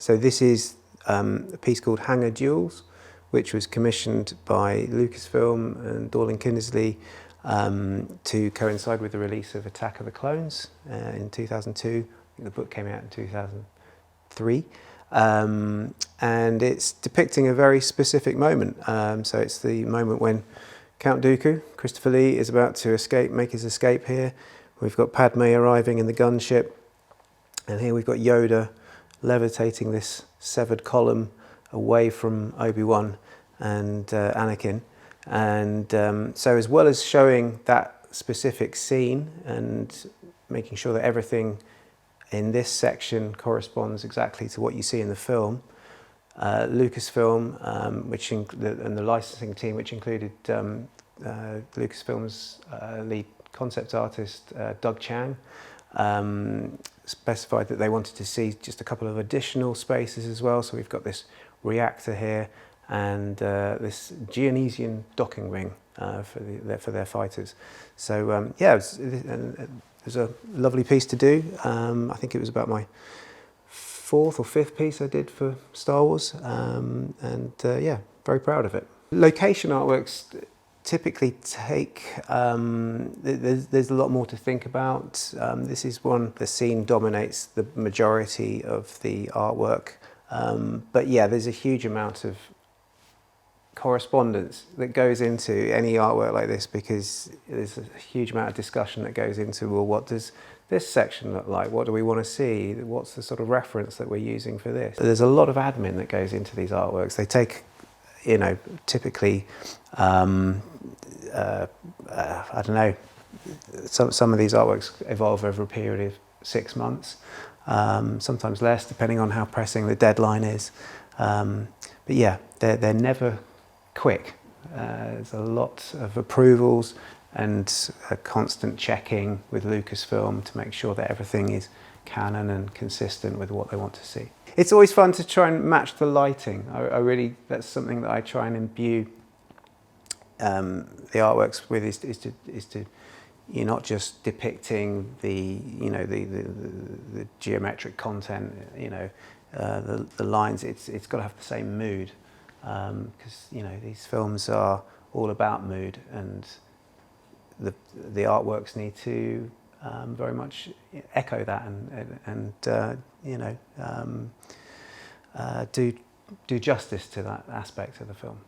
So this is a piece called Hangar Duels, which was commissioned by Lucasfilm and Dorling Kindersley to coincide with the release of Attack of the Clones in 2002. I think the book came out in 2003. And it's depicting a very specific moment. So it's the moment when Count Dooku, Christopher Lee, is about to make his escape here. We've got Padme arriving in the gunship, and here we've got Yoda levitating this severed column away from Obi-Wan and Anakin. And so as well as showing that specific scene and making sure that everything in this section corresponds exactly to what you see in the film, Lucasfilm, and the licensing team, which included Lucasfilm's lead concept artist, Doug Chang, specified that they wanted to see just a couple of additional spaces as well. So we've got this reactor here and this Geonesian docking ring for their fighters. So yeah, it was a lovely piece to do. I think it was about my fourth or fifth piece I did for Star Wars, and yeah, very proud of it. Location artworks typically take, there's a lot more to think about. This is one, the scene dominates the majority of the artwork, but yeah, there's a huge amount of correspondence that goes into any artwork like this, because there's a huge amount of discussion that goes into, well, what does this section look like? What do we want to see? What's the sort of reference that we're using for this? There's a lot of admin that goes into these artworks. They take, you know, typically, I don't know, some of these artworks evolve over a period of 6 months, sometimes less, depending on how pressing the deadline is. But yeah, they're never quick. There's a lot of approvals and a constant checking with Lucasfilm to make sure that everything is canon and consistent with what they want to see. It's always fun to try and match the lighting. I really, that's something that I try and imbue the artworks with, is to you're not just depicting the geometric content, the lines. It's got to have the same mood, because these films are all about mood, and the artworks need to very much echo that and do justice to that aspect of the film.